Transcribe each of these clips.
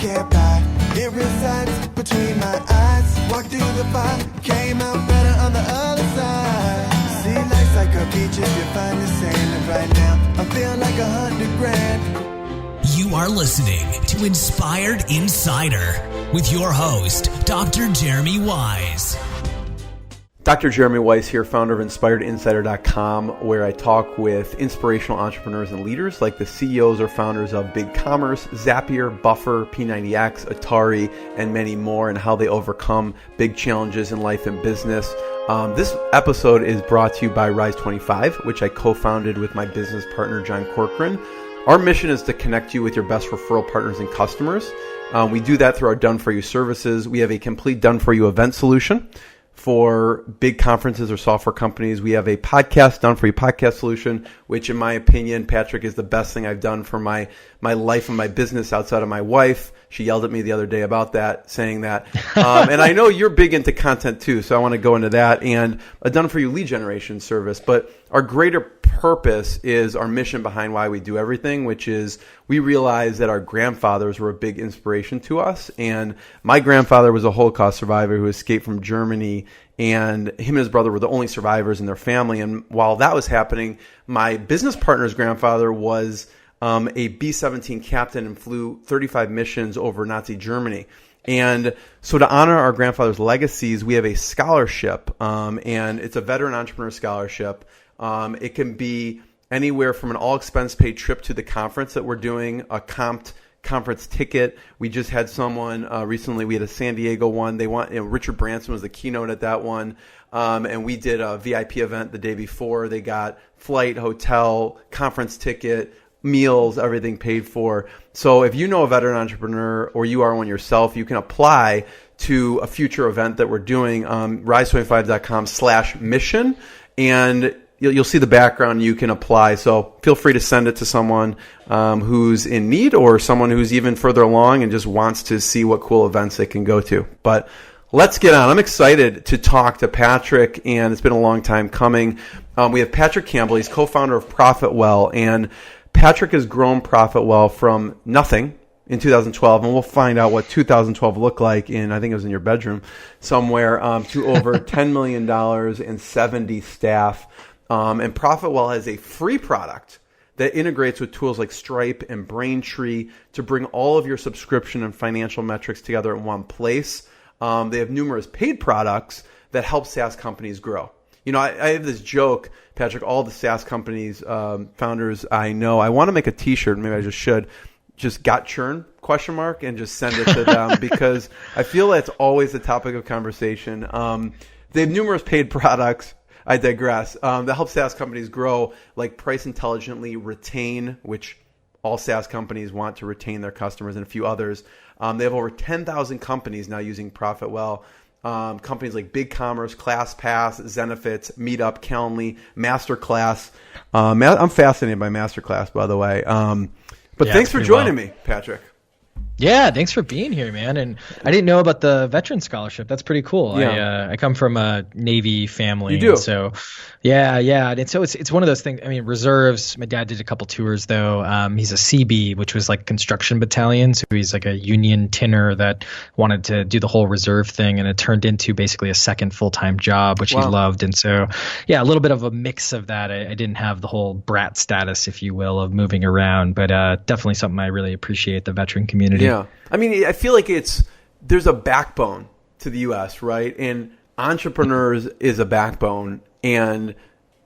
can't buy. It resides between my eyes. Walk through the fire, came out better on the other side. See, life's like a beach if you find the sand. And right now, I feel like $100,000. You are listening to Inspired Insider with your host, Dr. Jeremy Wise. Dr. Jeremy Weiss here, founder of InspiredInsider.com, where I talk with inspirational entrepreneurs and leaders like the CEOs or founders of BigCommerce, Zapier, Buffer, P90X, Atari, and many more, and how they overcome big challenges in life and business. This episode is brought to you by Rise25, which I co-founded with my business partner, John Corcoran. Our mission is to connect you with your best referral partners and customers. We do that through our done-for-you services. We have a complete done-for-you event solution for big conferences or software companies. We have a podcast, done-for-you podcast solution, which in my opinion, Patrick, is the best thing I've done for my life and my business outside of my wife. She yelled at me the other day about that, saying that. And I know you're big into content too, so I want to go into that, and a done-for-you lead generation service. But our greater purpose is our mission behind why we do everything, which is we realize that our grandfathers were a big inspiration to us. And my grandfather was a Holocaust survivor who escaped from Germany, and him and his brother were the only survivors in their family. And while that was happening, my business partner's grandfather was a B-17 captain and flew 35 missions over Nazi Germany. And so to honor our grandfather's legacies, we have a scholarship, and it's a veteran entrepreneur scholarship. It can be anywhere from an all-expense-paid trip to the conference that we're doing, a comped conference ticket. We just had someone recently. We had a San Diego one. Richard Branson was the keynote at that one, and we did a VIP event the day before. They got flight, hotel, conference ticket, meals, everything paid for. So if you know a veteran entrepreneur or you are one yourself, you can apply to a future event that we're doing, rise25.com/mission, and you'll see the background. You can apply. So feel free to send it to someone who's in need or someone who's even further along and just wants to see what cool events they can go to. But let's get on. I'm excited to talk to Patrick, and it's been a long time coming. We have Patrick Campbell. He's co-founder of ProfitWell, and Patrick has grown ProfitWell from nothing in 2012, and we'll find out what 2012 looked like I think it was in your bedroom somewhere, to over $10 million and 70 staff. And ProfitWell has a free product that integrates with tools like Stripe and Braintree to bring all of your subscription and financial metrics together in one place. They have numerous paid products that help SaaS companies grow. You know, I have this joke, Patrick, all the SaaS companies, founders I know, I want to make a t-shirt, maybe I just should, just got churn, ? And just send it to them because I feel that's always the topic of conversation. They have numerous paid products. I digress. That help SaaS companies grow, like Price Intelligently, Retain, which all SaaS companies want to retain their customers, and a few others. They have over 10,000 companies now using ProfitWell. Companies like BigCommerce, ClassPass, Zenefits, Meetup, Calendly, Masterclass. I'm fascinated by Masterclass, by the way. But thanks for joining me, Patrick. Yeah, thanks for being here, man. And I didn't know about the veteran scholarship. That's pretty cool. Yeah. I come from a Navy family. You do? And so, yeah. And so it's one of those things. I mean, reserves. My dad did a couple tours, though. He's a CB, which was like construction battalion. So he's like a union tinner that wanted to do the whole reserve thing. And it turned into basically a second full-time job, which he loved. And so, yeah, a little bit of a mix of that. I didn't have the whole brat status, if you will, of moving around. But definitely something I really appreciate, the veteran community. Yeah. I mean, I feel like there's a backbone to the U.S., right? And entrepreneurs is a backbone, and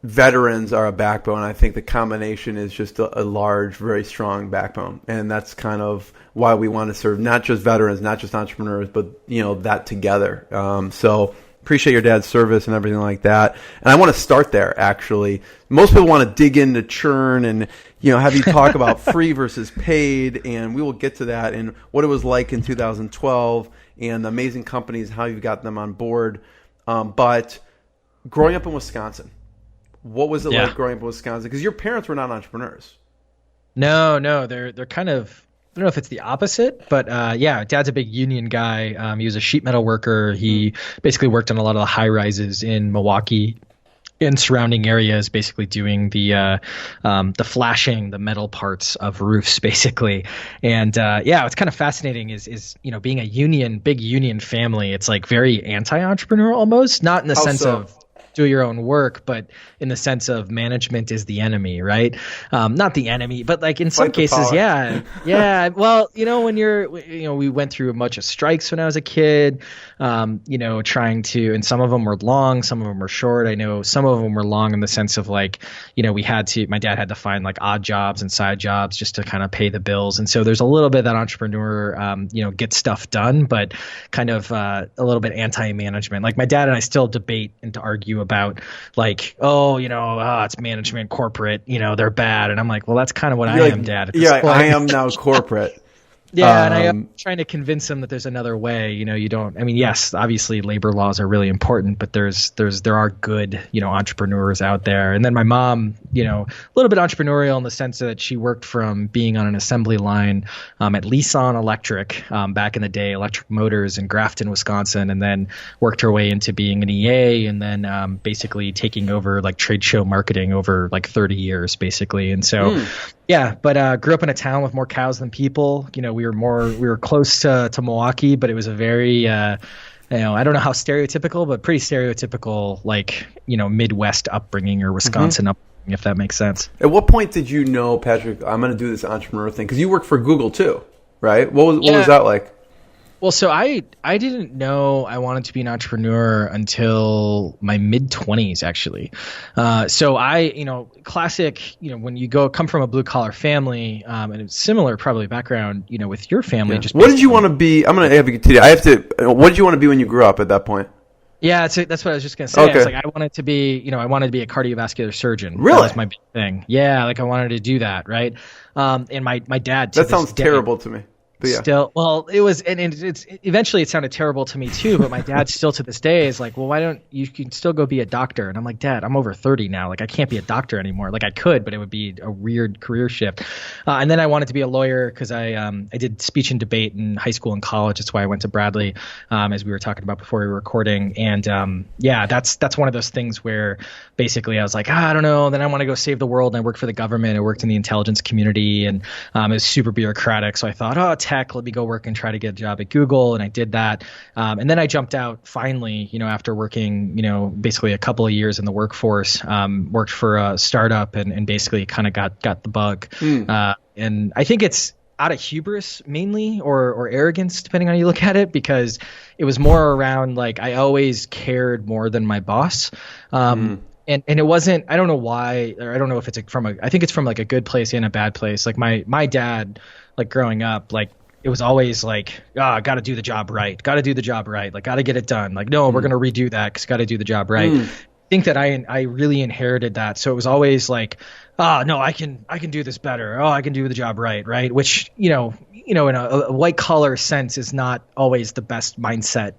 veterans are a backbone. I think the combination is just a large, very strong backbone. And that's kind of why we want to serve not just veterans, not just entrepreneurs, but, that together. So appreciate your dad's service and everything like that. And I want to start there, actually. Most people want to dig into churn and, have you talk about free versus paid, and we will get to that and what it was like in 2012 and the amazing companies, how you've got them on board. But growing up in Wisconsin, what was it like growing up in Wisconsin? Because your parents were not entrepreneurs. No, they're kind of, I don't know if it's the opposite, but dad's a big union guy. He was a sheet metal worker. He basically worked on a lot of the high rises in Milwaukee. in surrounding areas, basically doing the flashing, the metal parts of roofs, basically. And what's kind of fascinating is being a big union family. It's like very anti-entrepreneurial almost, not in the sense of do your own work, but in the sense of management is the enemy, right? Not the enemy, but like in some cases, yeah. Well, when we went through a bunch of strikes when I was a kid, trying to, and some of them were long, some of them were short. I know some of them were long in the sense of like, my dad had to find like odd jobs and side jobs just to kind of pay the bills. And so there's a little bit that entrepreneur, get stuff done, but kind of a little bit anti-management. Like my dad and I still debate and to argue about like, it's management, corporate, they're bad. And I'm like, well, that's kind of what I am, Dad. I am now corporate. Yeah, and I am trying to convince them that there's another way. You don't. I mean, yes, obviously labor laws are really important, but there are good, entrepreneurs out there. And then my mom, a little bit entrepreneurial in the sense that she worked from being on an assembly line at Nissan Electric back in the day, electric motors in Grafton, Wisconsin, and then worked her way into being an EA, and then basically taking over like trade show marketing over like 30 years, basically. And so. Yeah, but grew up in a town with more cows than people. We were close to Milwaukee, but it was a very, I don't know how stereotypical, but pretty stereotypical, like, Midwest upbringing or Wisconsin upbringing, if that makes sense. At what point did you know, Patrick, I'm going to do this entrepreneur thing? Because you worked for Google too, right? What was that like? Well, so I didn't know I wanted to be an entrepreneur until my mid-20s, actually. So I, classic, when you come from a blue-collar family, and it's similar probably background, with your family. Yeah. What did you want to be? I'm going to have to continue. What did you want to be when you grew up at that point? Yeah, that's what I was just going to say. Okay. I was like, I wanted to be a cardiovascular surgeon. Really? That was my big thing. Yeah, like I wanted to do that, right? And my dad, that sounds terrible to me. Yeah. Still, well, it was, and it's eventually it sounded terrible to me too. But my dad still to this day is like, well, why don't you can still go be a doctor? And I'm like, Dad, I'm over 30 now. Like, I can't be a doctor anymore. Like, I could, but it would be a weird career shift. And then I wanted to be a lawyer because I did speech and debate in high school and college. That's why I went to Bradley, as we were talking about before we were recording. And that's one of those things where basically I was like, I don't know. Then I want to go save the world. And I worked for the government. I worked in the intelligence community, and it was super bureaucratic. So I thought, tech, let me go work and try to get a job at Google. And I did that. And then I jumped out finally, after working, basically a couple of years in the workforce, worked for a startup and basically kind of got the bug. And I think it's out of hubris mainly, or arrogance, depending on how you look at it, because it was more around like I always cared more than my boss. And it wasn't, I don't know why, or I don't know if it's I think it's from like a good place and a bad place. Like my dad, like growing up, like it was always like, got to do the job right. Got to do the job right. Like, got to get it done. Like, no, we're going to redo that because got to do the job right. I think that I really inherited that. So it was always like, no, I can do this better. Oh, I can do the job right. Right. Which, in a white collar sense is not always the best mindset,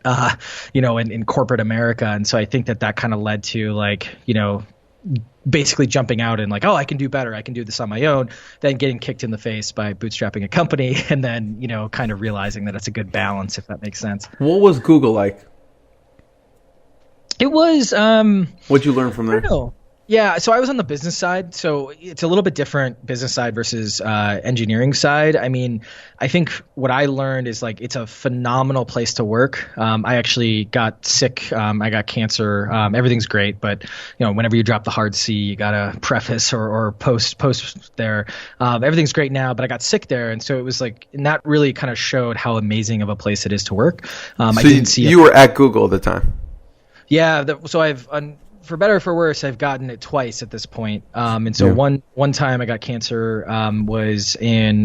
in corporate America. And so I think that kind of led to like, basically jumping out and like, I can do better. I can do this on my own. Then getting kicked in the face by bootstrapping a company, and then, kind of realizing that it's a good balance, if that makes sense. What was Google like? It was. What'd you learn from there? I don't know. Yeah, so I was on the business side, so it's a little bit different, business side versus engineering side. I mean, I think what I learned is like it's a phenomenal place to work. I actually got sick. I got cancer. Everything's great, but whenever you drop the hard C, you gotta preface or post there. Everything's great now, but I got sick there, and so it was like, and that really kind of showed how amazing of a place it is to work. I didn't see you were at Google at the time. Yeah, so I've. For better or for worse, I've gotten it twice at this point. And so one time I got cancer was in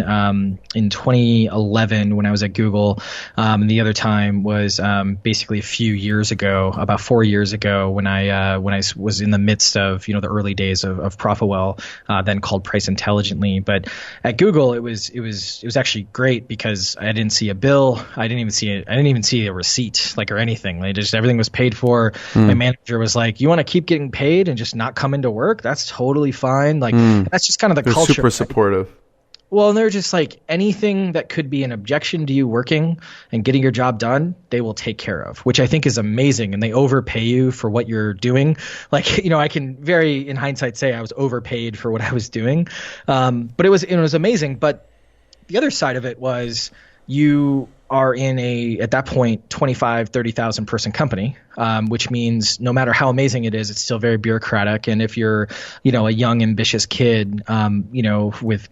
2011 when I was at Google. And the other time was basically a few years ago, about 4 years ago, when I was in the midst of the early days of ProfitWell, then called Price Intelligently. But at Google, it was actually great because I didn't see a bill. I didn't even see a receipt, like, or anything. Everything was paid for. My manager was like, "You want to keep getting paid and just not come into work? That's totally fine." Like, that's just kind of the They're culture. Super supportive. Well, and they're just like anything that could be an objection to you working and getting your job done, they will take care of, which I think is amazing. And they overpay you for what you're doing. Like, I can very, in hindsight, say I was overpaid for what I was doing. But it was amazing. But the other side of it was you are in at that point, 25, 30,000 person company, which means no matter how amazing it is, it's still very bureaucratic. And if you're, a young, ambitious kid, with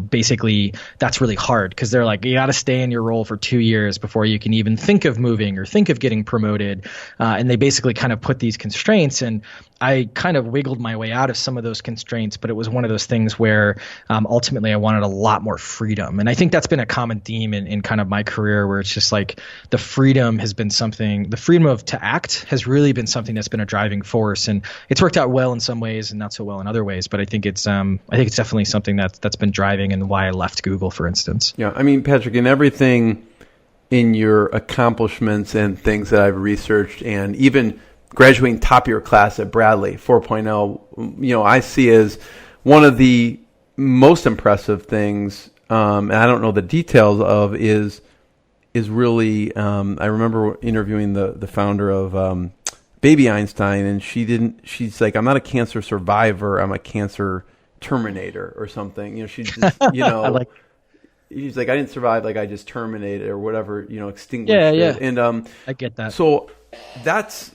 basically that's really hard because they're like, you got to stay in your role for 2 years before you can even think of moving or think of getting promoted. And they basically kind of put these constraints, and I kind of wiggled my way out of some of those constraints, but it was one of those things where ultimately I wanted a lot more freedom. And I think that's been a common theme in kind of my career, where it's just like the freedom to act has really been something that's been a driving force. And it's worked out well in some ways and not so well in other ways. But I think it's definitely something that's been driving and why I left Google, for instance. Yeah. I mean, Patrick, in everything in your accomplishments and things that I've researched, and even graduating top of your class at Bradley 4.0, I see as one of the most impressive things, and I don't know the details of, is really, I remember interviewing the founder of Baby Einstein, and she's like, I'm not a cancer survivor, I'm a cancer terminator or something. She's just, she's like, I didn't survive, like I just terminated or whatever, extinguished it. And I get that. So that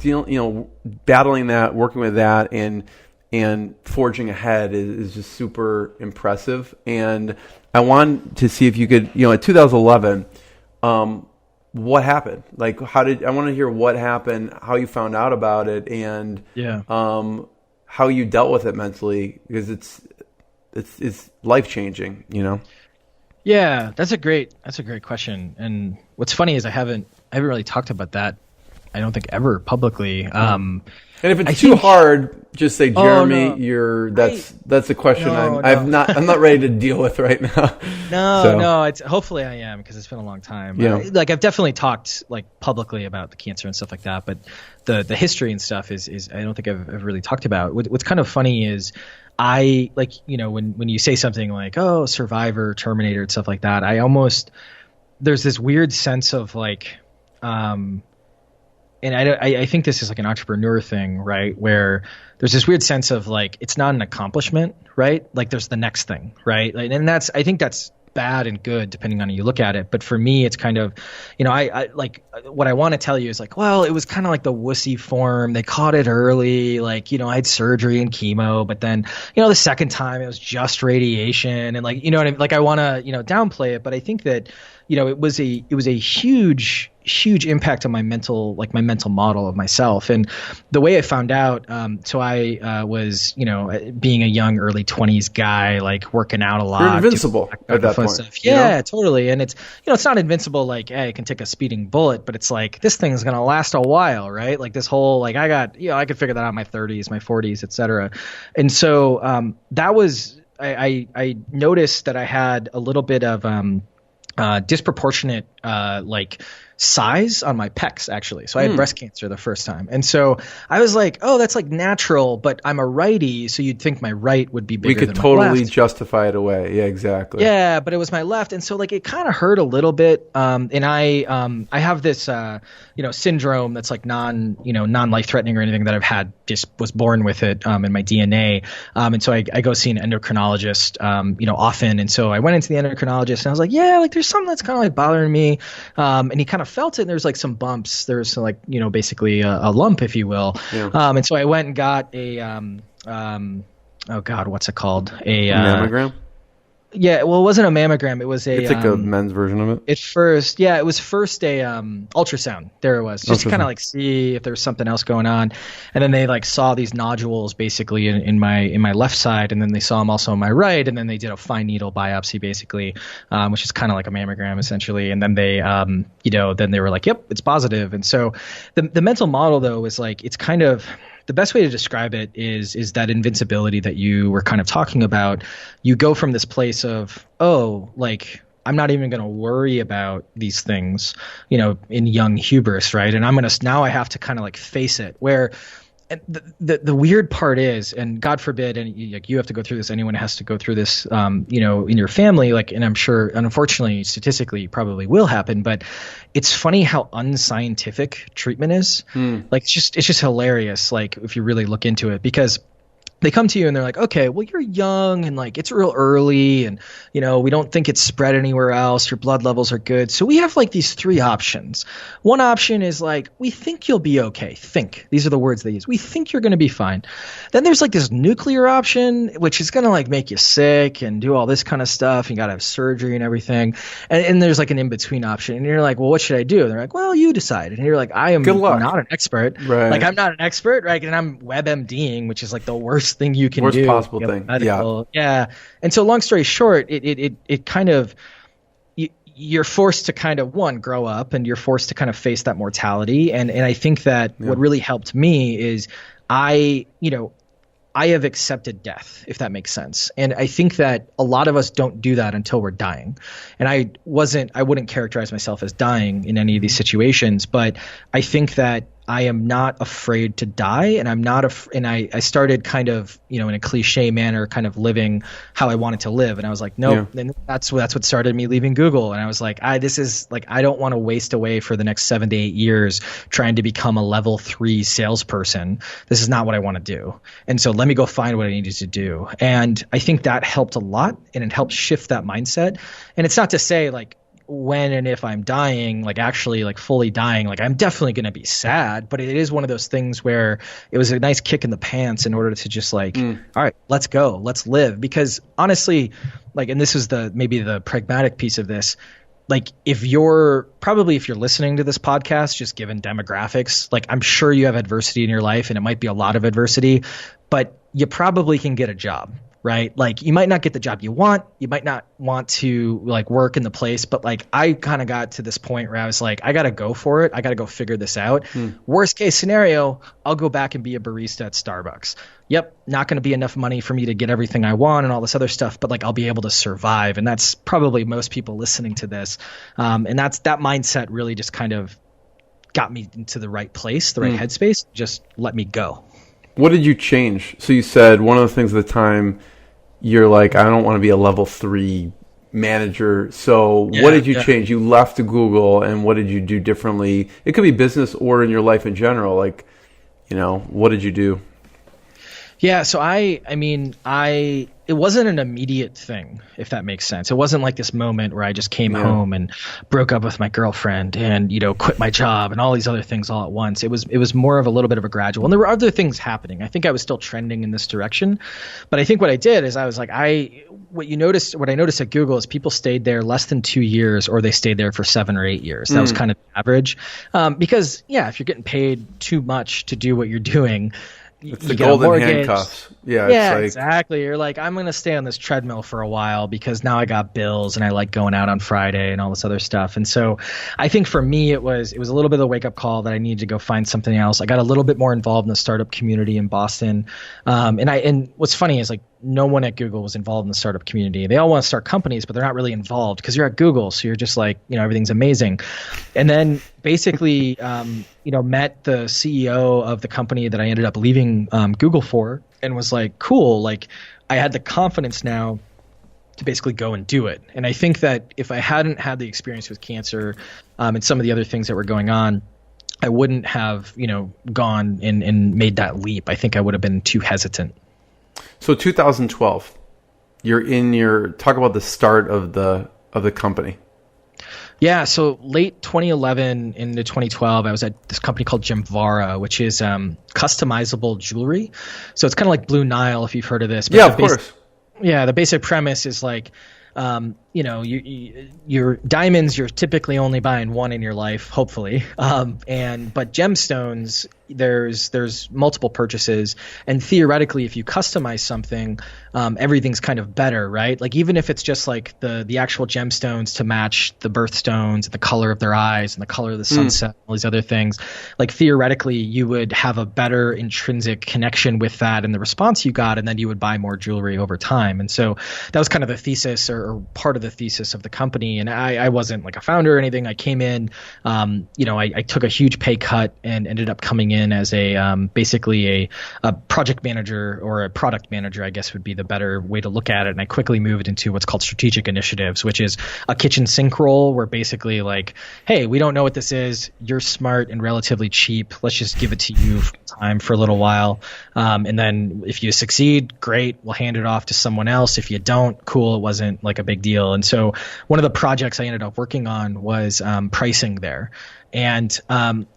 deal, battling that, working with that, and forging ahead is just super impressive. And I want to see if you could, in 2011, what happened? Like, I want to hear what happened, how you found out about it, and how you dealt with it mentally, because it's life changing, Yeah, that's a great question. And what's funny is I haven't really talked about that, I don't think, ever publicly. And if it's too hard, just say, Jeremy, that's a question I'm not ready to deal with right now. No, it's hopefully I am, because it's been a long time. Yeah. I've definitely talked like publicly about the cancer and stuff like that, but the history and stuff is I don't think I've really talked about. What's kind of funny is I when you say something like, oh, Survivor, Terminator, and stuff like that, there's this weird sense of like, and I think this is like an entrepreneur thing, right? Where there's this weird sense of like, it's not an accomplishment, right? Like there's the next thing, right? And I think that's bad and good depending on how you look at it. But for me, it's kind of, I like, what I want to tell you is like, well, it was kind of like the wussy form. They caught it early. Like, I had surgery and chemo, but then, the second time it was just radiation. And like, what I mean? Like I want to, downplay it, but I think that, it was a huge impact on my mental model of myself. And the way I found out, so I was, being a young early 20s guy, like working out a lot. You're invincible at that point. Stuff. Yeah, totally. And it's, it's not invincible like, hey, I can take a speeding bullet, but it's like, this thing's going to last a while, right? Like this whole, like I could figure that out in my 30s, my 40s, et cetera. And so that was, I noticed that I had a little bit of disproportionate like size on my pecs, actually. So I had breast cancer the first time. And so I was like, oh, that's like natural, but I'm a righty, so you'd think my right would be bigger than my left. We could totally justify it away. Yeah, exactly. Yeah, but it was my left. And so like it kind of hurt a little bit. And I have this syndrome that's like non-life threatening or anything that I've had, just was born with it in my DNA. And so I go see an endocrinologist often. And so I went into the endocrinologist and I was like, yeah, like there's something that's kind of like bothering me. And he kind of felt it, and there's like some bumps. There's like, basically a lump, if you will. Yeah. And so I went and got a oh God, what's it called? A mammogram? Yeah, well, it wasn't a mammogram. It was it's like a men's version of it. It was first a ultrasound. There it was, just to kind of like see if there was something else going on. And then they like saw these nodules basically in my left side, and then they saw them also on my right. And then they did a fine needle biopsy basically, which is kind of like a mammogram essentially. And then they then they were like, yep, it's positive. And so the mental model though is like, it's kind of, the best way to describe it is that invincibility that you were kind of talking about. You go from this place of, oh, like I'm not even going to worry about these things, in young hubris, right? And now I have to kind of like face it. And the weird part is, and God forbid, and you have to go through this. Anyone has to go through this, in your family. Like, and I'm sure, unfortunately, statistically, probably will happen. But it's funny how unscientific treatment is. Like, it's just hilarious. Like, if you really look into it, because they come to you and they're like, okay, well, you're young and like it's real early and, we don't think it's spread anywhere else. Your blood levels are good. So we have like these 3 options. One option is like, we think you'll be okay. Think. These are the words they use. We think you're going to be fine. Then there's like this nuclear option, which is going to like make you sick and do all this kind of stuff. You got to have surgery and everything. And there's like an in-between option. And you're like, well, what should I do? And they're like, well, you decide. And you're like, I am not an expert. Right. Like, I'm not an expert, right? And I'm WebMDing, which is like the worst thing you can do. Worst possible thing. Yeah. And so long story short, it kind of, you're forced to kind of grow up, and you're forced to kind of face that mortality. And I think that what really helped me is I have accepted death, if that makes sense. And I think that a lot of us don't do that until we're dying. And I wouldn't characterize myself as dying in any of these situations, but I think that I am not afraid to die, and I'm not and I started kind of, in a cliche manner, kind of living how I wanted to live. And I was like, nope. Yeah. And that's what started me leaving Google. And I was like, I don't want to waste away for the next 7 to 8 years trying to become a level 3 salesperson. This is not what I want to do. And so let me go find what I needed to do. And I think that helped a lot, and it helped shift that mindset. And it's not to say like, when and if I'm dying, like actually like fully dying, like I'm definitely going to be sad, but it is one of those things where it was a nice kick in the pants in order to just like, all right, let's go, let's live. Because honestly, like, and this is maybe the pragmatic piece of this, like if you're listening to this podcast, just given demographics, like I'm sure you have adversity in your life, and it might be a lot of adversity, but you probably can get a job. Right? Like you might not get the job you want. You might not want to like work in the place, but like I kind of got to this point where I was like, I got to go for it. I got to go figure this out. Worst case scenario, I'll go back and be a barista at Starbucks. Yep. Not going to be enough money for me to get everything I want and all this other stuff, but like I'll be able to survive. And that's probably most people listening to this. And that mindset really just kind of got me into the right place, the right headspace, just let me go. What did you change? So you said one of the things at the time, you're like, I don't want to be a level 3 manager. So what did you change? You left Google, and what did you do differently? It could be business or in your life in general. Like, what did you do? Yeah, so it wasn't an immediate thing, if that makes sense. It wasn't like this moment where I just came home and broke up with my girlfriend and, quit my job and all these other things all at once. It was more of a little bit of a gradual. And there were other things happening. I think I was still trending in this direction. But I think what I did is I was like, what I noticed at Google is people stayed there less than 2 years, or they stayed there for 7 or 8 years. That was kind of average. Because if you're getting paid too much to do what you're doing, it's the golden handcuffs. Yeah, it's like, exactly. You're like, I'm going to stay on this treadmill for a while because now I got bills and I like going out on Friday and all this other stuff. And so I think for me, it was a little bit of a wake up call that I needed to go find something else. I got a little bit more involved in the startup community in Boston. And what's funny is like no one at Google was involved in the startup community. They all want to start companies, but they're not really involved because you're at Google. So you're just like, everything's amazing. And then basically, met the CEO of the company that I ended up leaving Google for, and was like, cool, like I had the confidence now to basically go and do it. And I think that if I hadn't had the experience with cancer and some of the other things that were going on, I wouldn't have, gone and made that leap. I think I would have been too hesitant. So 2012, talk about the start of the company. Yeah, so late 2011 into 2012, I was at this company called Gemvara, which is customizable jewelry. So it's kind of like Blue Nile, if you've heard of this. But of course. Yeah, the basic premise is like, your diamonds, you're typically only buying one in your life, hopefully. But gemstones, there's multiple purchases, and theoretically, if you customize something, everything's kind of better, right? Like even if it's just like the actual gemstones to match the birthstones, the color of their eyes, and the color of the sunset, all these other things, like theoretically, you would have a better intrinsic connection with that and the response you got, and then you would buy more jewelry over time. And so that was kind of the thesis or part of the thesis of the company. And I wasn't like a founder or anything. I came in, I took a huge pay cut and ended up coming in as basically a project manager, or a product manager, I guess would be the better way to look at it. And I quickly moved into what's called strategic initiatives, which is a kitchen sink role where basically like, hey, we don't know what this is. You're smart and relatively cheap. Let's just give it to you full time for a little while. And then if you succeed, great, we'll hand it off to someone else. If you don't, cool, it wasn't like a big deal. And so one of the projects I ended up working on was pricing there. And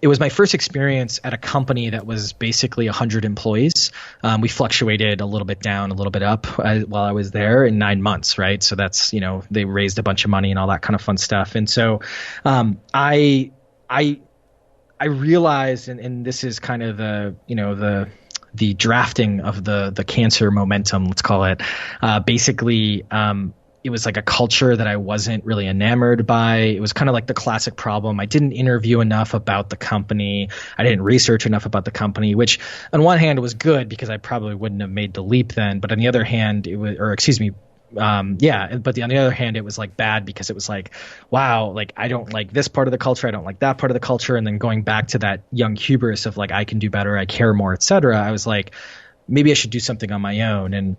it was my first experience at a company that was basically 100 employees. We fluctuated a little bit down, a little bit up while I was there in 9 months, right? So that's, they raised a bunch of money and all that kind of fun stuff. And so I realized, and this is kind of the drafting of the cancer momentum, let's call it. Basically, it was like a culture that I wasn't really enamored by. It was kind of like the classic problem. I didn't interview enough about the company. I didn't research enough about the company, which on one hand was good because I probably wouldn't have made the leap then. But on the other hand, but on the other hand, it was like bad because it was like, wow, like I don't like this part of the culture. I don't like that part of the culture. And then going back to that young hubris of like, I can do better, I care more, et cetera. I was like, maybe I should do something on my own. And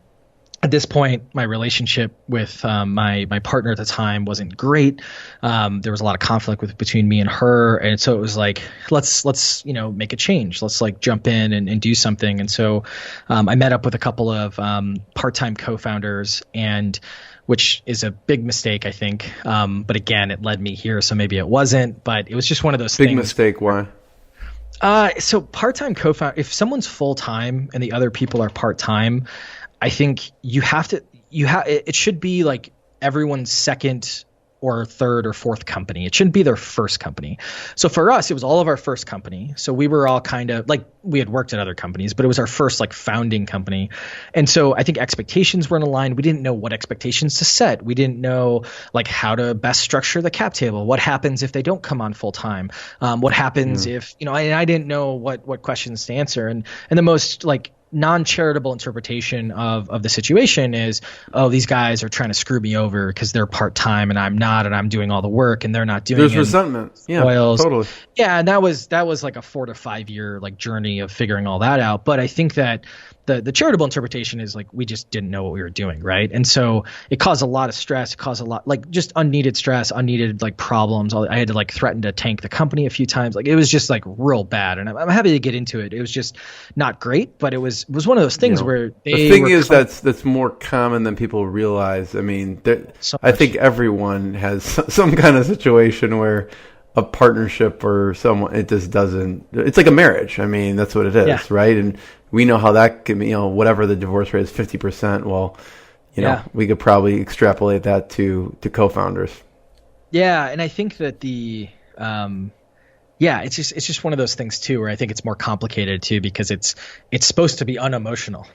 at this point, my relationship with my partner at the time wasn't great. There was a lot of conflict between me and her, and so it was like, let's make a change. Let's like jump in and do something. And so I met up with a couple of part-time co-founders, and which is a big mistake, I think. But again, it led me here, so maybe it wasn't. But it was just one of those things. Big mistake. Why? So part-time co-founder, if someone's full-time and the other people are part-time, I think it should be like everyone's second or third or fourth company. It shouldn't be their first company. So for us, it was all of our first company. So we were all kind of like, we had worked at other companies, but it was our first like founding company. And so I think expectations weren't aligned. We didn't know what expectations to set. We didn't know like how to best structure the cap table. What happens if they don't come on full time? What happens if, I didn't know what questions to answer. And the most like non-charitable interpretation of the situation is, oh, these guys are trying to screw me over because they're part-time and I'm not, and I'm doing all the work and they're not doing it. There's resentment. Yeah, totally. Yeah, and that was like a 4 to 5 year like journey of figuring all that out. But I think that the charitable interpretation is like, we just didn't know what we were doing, right? And so it caused a lot of stress. It caused a lot, like just unneeded stress, unneeded like problems. I had to like threaten to tank the company a few times. Like it was just like real bad. And I'm happy to get into it. It was just not great, but it was one of those things where the thing is that's more common than people realize. I mean, I think everyone has some kind of situation where a partnership or someone, it just doesn't, it's like a marriage. I mean, that's what it is, right? And we know how that can be, whatever the divorce rate is, 50%. Well, we could probably extrapolate that to co-founders. Yeah. And I think that it's just one of those things too, where I think it's more complicated too, because it's supposed to be unemotional.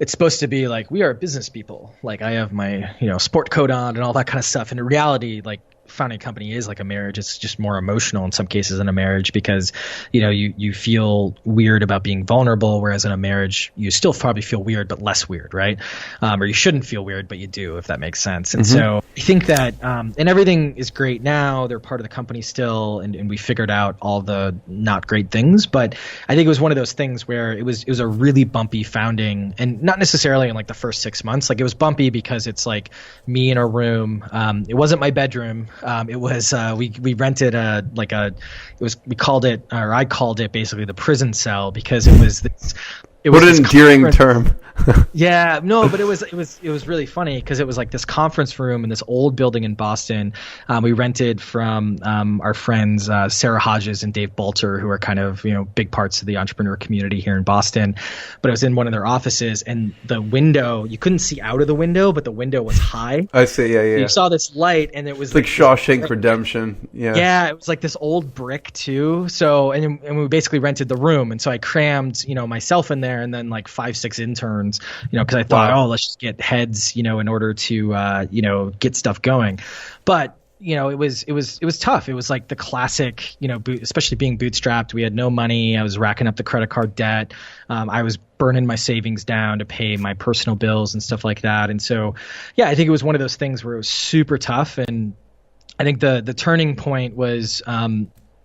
It's supposed to be like, we are business people. Like I have my, sport coat on and all that kind of stuff. And in reality, like, founding a company is like a marriage. It's just more emotional in some cases than a marriage because, you feel weird about being vulnerable, whereas in a marriage, you still probably feel weird, but less weird, right? Or you shouldn't feel weird, but you do, if that makes sense. And so I think that, and everything is great now. They're part of the company still, and we figured out all the not great things. But I think it was one of those things where it was a really bumpy founding, and not necessarily in like the first 6 months. Like it was bumpy because it's like me in a room. It wasn't my bedroom. It was we rented I called it basically the prison cell because it was this. What an endearing term. Yeah, no, but it was really funny because it was like this conference room in this old building in Boston. We rented from our friends Sarah Hodges and Dave Bolter, who are kind of big parts of the entrepreneur community here in Boston. But I was in one of their offices, and the window, you couldn't see out of the window, but the window was high. I see, yeah. You saw this light, and it was like Shawshank Redemption. Yeah, it was like this old brick too. So and we basically rented the room, and so I crammed myself in there, and then like 5-6 interns. Because I thought, let's just get heads, in order to, get stuff going. But it was tough. It was like the classic, especially being bootstrapped. We had no money. I was racking up the credit card debt. I was burning my savings down to pay my personal bills and stuff like that. And so, yeah, I think it was one of those things where it was super tough. And I think the turning point was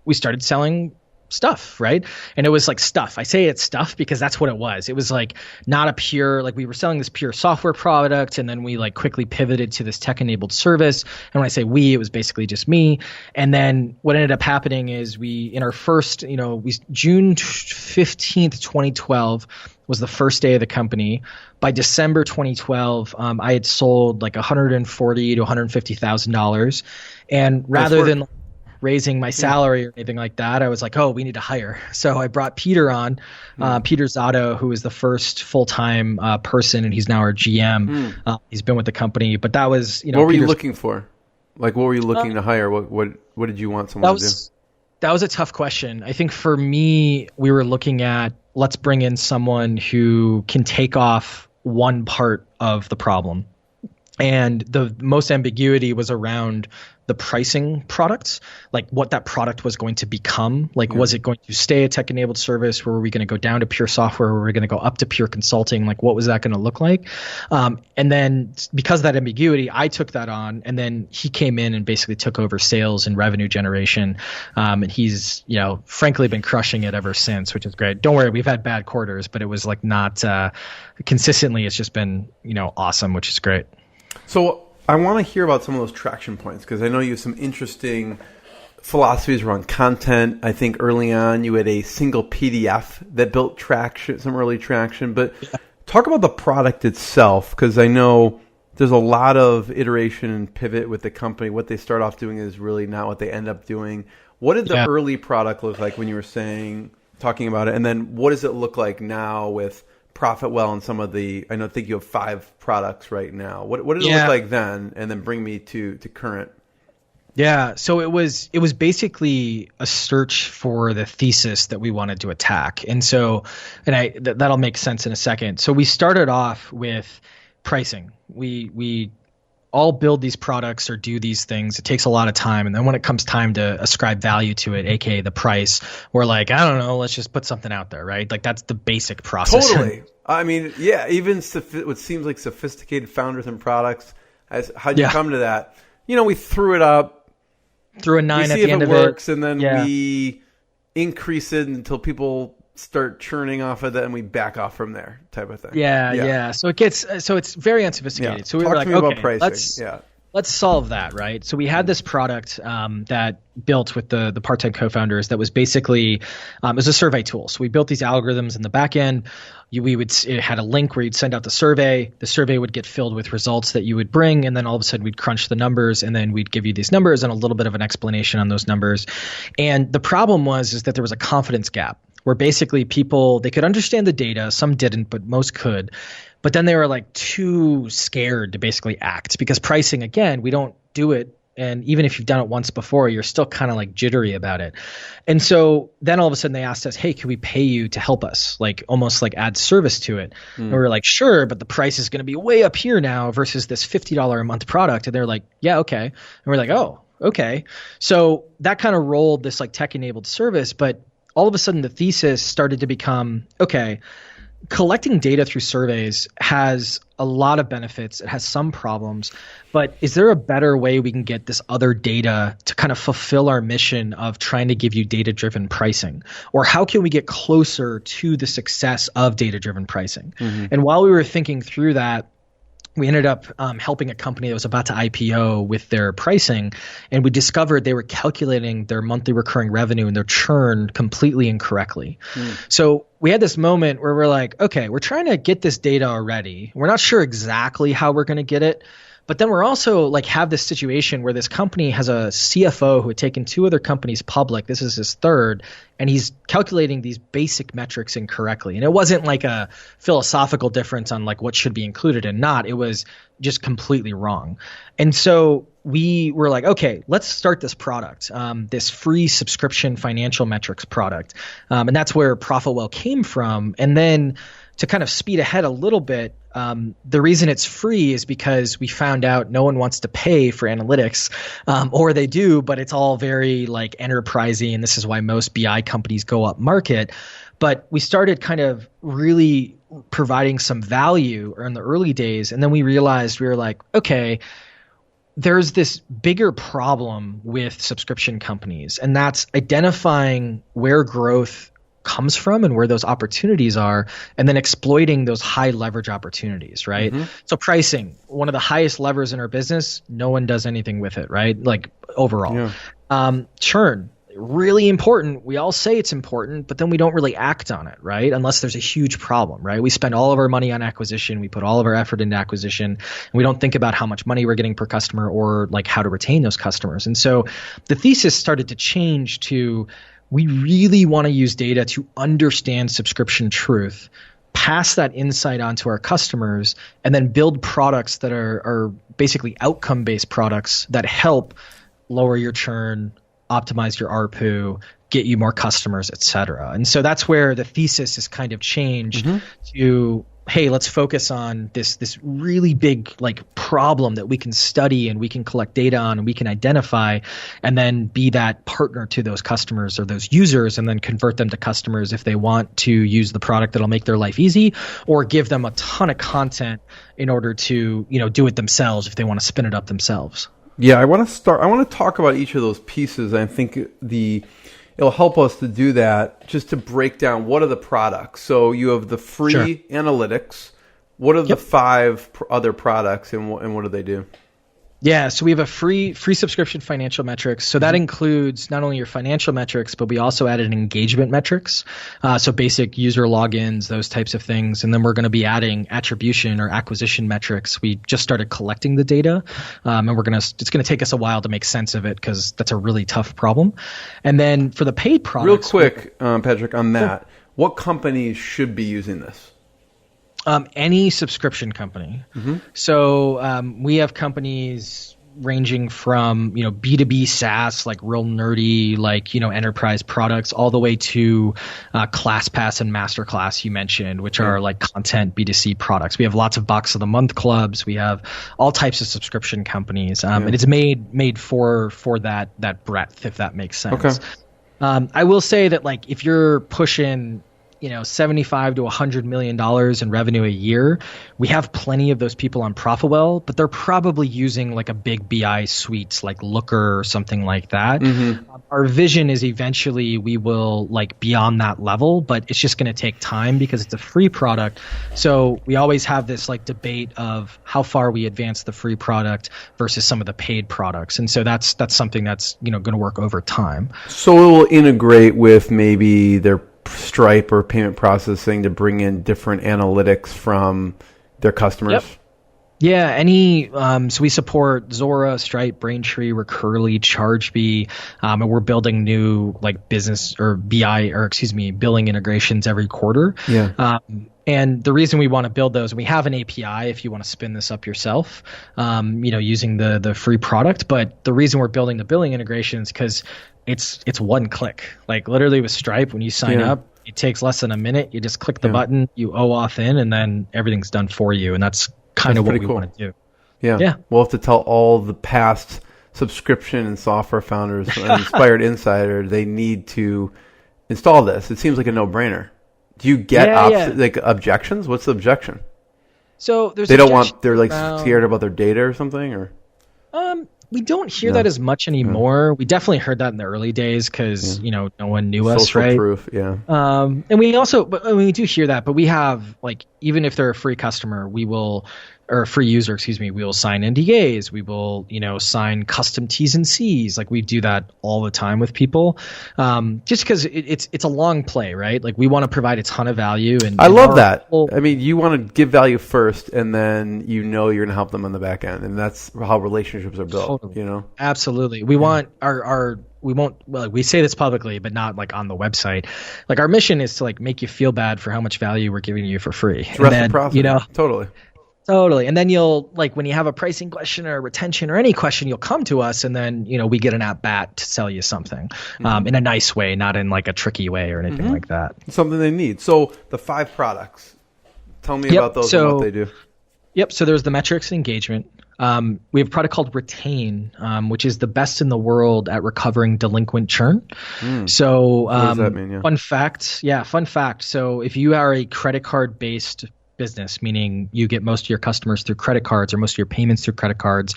we started selling stuff, right? And it was like stuff. I say it's stuff because that's what it was. It was like not a pure, like we were selling this pure software product, and then we like quickly pivoted to this tech-enabled service. And when I say we, it was basically just me. And then what ended up happening is in our first, June 15th, 2012 was the first day of the company. By December 2012, I had sold like $140,000 to $150,000. And rather than raising my salary or anything like that, I was like, oh, we need to hire. So I brought Peter on, Peter Zotto, who was the first full-time person, and he's now our GM. He's been with the company, but that was, what were you looking for? Like, what were you looking to hire? What did you want someone to do? That was a tough question. I think for me, we were looking at, let's bring in someone who can take off one part of the problem. And the most ambiguity was around the pricing products, like what that product was going to become. Like, was it going to stay a tech-enabled service? Were we going to go down to pure software? Were we going to go up to pure consulting? Like, what was that going to look like? And then because of that ambiguity, I took that on, and then he came in and basically took over sales and revenue generation. And he's, frankly been crushing it ever since, which is great. Don't worry, we've had bad quarters, but it was like not consistently. It's just been, awesome, which is great. So I want to hear about some of those traction points, because I know you have some interesting philosophies around content. I think early on you had a single PDF that built traction, some early traction. But talk about the product itself, because I know there's a lot of iteration and pivot with the company. What they start off doing is really not what they end up doing. What did the early product look like when you were talking about it? And then what does it look like now with ProfitWell and some of I think you have 5 products right now. What did it look like then? And then bring me to current. Yeah. So it was basically a search for the thesis that we wanted to attack. And so, that'll make sense in a second. So we started off with pricing. We all build these products or do these things. It takes a lot of time. And then when it comes time to ascribe value to it, aka the price, we're like, I don't know, let's just put something out there, right? Like, that's the basic process. Totally. I mean, even what seems like sophisticated founders and products, how'd you come to that? We threw it up. Threw a 9 at the end of it. We see if it works, and then we increase it until people start churning off of that, and we back off from there, type of thing. Yeah. So it's very unsophisticated. Yeah. So we were like, okay, let's solve that, right? So we had this product that built with the part-time co-founders that was basically it was a survey tool. So we built these algorithms in the back end. It had a link where you'd send out the survey. The survey would get filled with results that you would bring, and then all of a sudden we'd crunch the numbers, and then we'd give you these numbers and a little bit of an explanation on those numbers. And the problem is that there was a confidence gap where basically people, they could understand the data, some didn't, but most could. But then they were like too scared to basically act, because pricing, again, we don't do it. And even if you've done it once before, you're still kind of like jittery about it. And so then all of a sudden they asked us, hey, can we pay you to help us? Like almost like add service to it. And we were like, sure, but the price is going to be way up here now versus this $50 a month product. And they're like, yeah, okay. And we're like, oh, okay. So that kind of rolled this like tech enabled service. But all of a sudden the thesis started to become, okay, collecting data through surveys has a lot of benefits. It has some problems, but is there a better way we can get this other data to kind of fulfill our mission of trying to give you data-driven pricing? Or how can we get closer to the success of data-driven pricing? Mm-hmm. And while we were thinking through that, we ended up helping a company that was about to IPO with their pricing, and we discovered they were calculating their monthly recurring revenue and their churn completely incorrectly. So we had this moment where we're like, okay, we're trying to get this data already. We're not sure exactly how we're going to get it. But then we're also like have this situation where this company has a CFO who had taken 2 other companies public. This is his third, and he's calculating these basic metrics incorrectly. And it wasn't like a philosophical difference on like what should be included and not. It was just completely wrong. And so we were like, okay, let's start this product, this free subscription financial metrics product. And that's where ProfitWell came from. And then to kind of speed ahead a little bit, the reason it's free is because we found out no one wants to pay for analytics, or they do, but it's all very like enterprisey, and this is why most BI companies go up market. But we started kind of really providing some value in the early days, and then we realized we were like, okay, there's this bigger problem with subscription companies, and that's identifying where growth comes from and where those opportunities are, and then exploiting those high leverage opportunities, right? So pricing, one of the highest levers in our business, no one does anything with it, right? Like overall. Churn, really important. We all say it's important, but then we don't really act on it, right? Unless there's a huge problem, right? We spend all of our money on acquisition. We put all of our effort into acquisition, and we don't think about how much money we're getting per customer or like how to retain those customers. And so the thesis started to change to, we really want to use data to understand subscription truth, pass that insight on to our customers, and then build products that are basically outcome-based products that help lower your churn, optimize your ARPU, get you more customers, et cetera. And so that's where the thesis has kind of changed to, hey, let's focus on this really big like problem that we can study and we can collect data on and we can identify, and then be that partner to those customers or those users, and then convert them to customers if they want to use the product that'll make their life easy, or give them a ton of content in order to, do it themselves if they want to spin it up themselves. Yeah, I want to talk about each of those pieces. I think it'll help us to do that, just to break down what are the products. So you have the free analytics. What are the 5 other products, and what do they do? Yeah, so we have a free subscription financial metrics. So that includes not only your financial metrics, but we also added engagement metrics. So basic user logins, those types of things. And then we're going to be adding attribution or acquisition metrics. We just started collecting the data, and it's going to take us a while to make sense of it, because that's a really tough problem. And then for the paid products, real quick, Patrick, on that, what companies should be using this? Any subscription company. So we have companies ranging from B2B SaaS, like real nerdy, like enterprise products, all the way to ClassPass and Masterclass you mentioned, which are like content B2C products. We have lots of Box of the Month clubs. We have all types of subscription companies, and it's made for that breadth, if that makes sense. I will say that like if you're pushing $75 to $100 million in revenue a year, we have plenty of those people on ProfitWell, but they're probably using like a big BI suite like Looker or something like that. Our vision is eventually we will like be on that level, but it's just going to take time because it's a free product. So we always have this like debate of how far we advance the free product versus some of the paid products. And so that's something that's going to work over time. So it will integrate with maybe their Stripe or payment processing to bring in different analytics from their customers? Yeah, so we support Zora, Stripe, Braintree, Recurly, ChargeBee, and we're building new like business or billing integrations every quarter. And the reason we want to build those, we have an API if you want to spin this up yourself, using the free product. But the reason we're building the billing integrations because it's one click. Like literally with Stripe, when you sign up, it takes less than a minute. You just click the button, you OAuth in, and then everything's done for you. And that's kind of what we want to do. Yeah. We'll have to tell all the past subscription and software founders and Inspired Insider they need to install this. It seems like a no-brainer. Do you get like objections? What's the objection? So there's they're like scared about their data or something, or we don't hear that as much anymore. We definitely heard that in the early days because no one knew us, right? Social proof, and we do hear that, but we have like even if they're a free customer, or a free user, we will sign NDAs. We will, sign custom T's and C's. Like we do that all the time with people, just because it's a long play, right? Like we want to provide a ton of value. And I love that. I mean, you want to give value first, and then you're going to help them on the back end, and that's how relationships are built. Totally. Absolutely. We want we say this publicly, but not like on the website. Like our mission is to like make you feel bad for how much value we're giving you for free. It's reciprocity. Totally. And then you'll like when you have a pricing question or retention or any question, you'll come to us and then, we get an at-bat to sell you something in a nice way, not in like a tricky way or anything like that. Something they need. So the 5 products, Tell me about those and what they do. Yep. So there's the metrics and engagement. We have a product called Retain, which is the best in the world at recovering delinquent churn. So what does that mean? Yeah. Fun fact. So if you are a credit card based business, meaning you get most of your customers through credit cards or most of your payments through credit cards,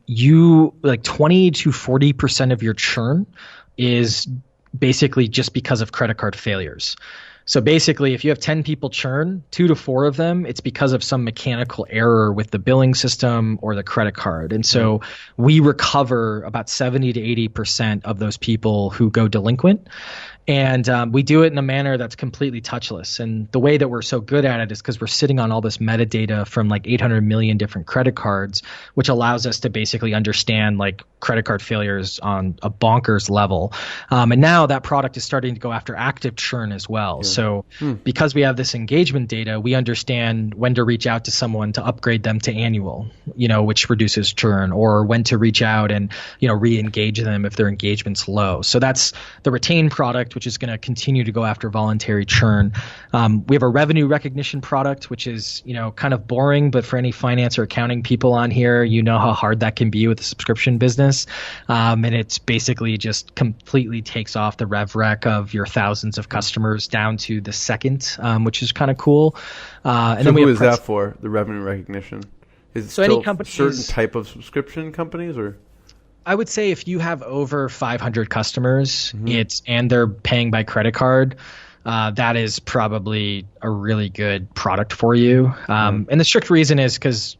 you like 20 to 40% of your churn is basically just because of credit card failures. So basically, if you have 10 people churn, 2 to 4 of them, it's because of some mechanical error with the billing system or the credit card. And so we recover about 70 to 80% of those people who go delinquent. And we do it in a manner that's completely touchless. And the way that we're so good at it is because we're sitting on all this metadata from like 800 million different credit cards, which allows us to basically understand like credit card failures on a bonkers level. And now that product is starting to go after active churn as well. Yeah. So because we have this engagement data, we understand when to reach out to someone to upgrade them to annual, which reduces churn, or when to reach out and, re-engage them if their engagement's low. So that's the Retain product, which is going to continue to go after voluntary churn. We have a revenue recognition product, which is, kind of boring, but for any finance or accounting people on here, you know how hard that can be with a subscription business. And it's basically just completely takes off the rev rec of your thousands of customers down to the second, which is kind of cool. And so then who is that for, the revenue recognition? Is it so still any companies, certain type of subscription companies, or? I would say if you have over 500 customers, and they're paying by credit card, that is probably a really good product for you. And the strict reason is because,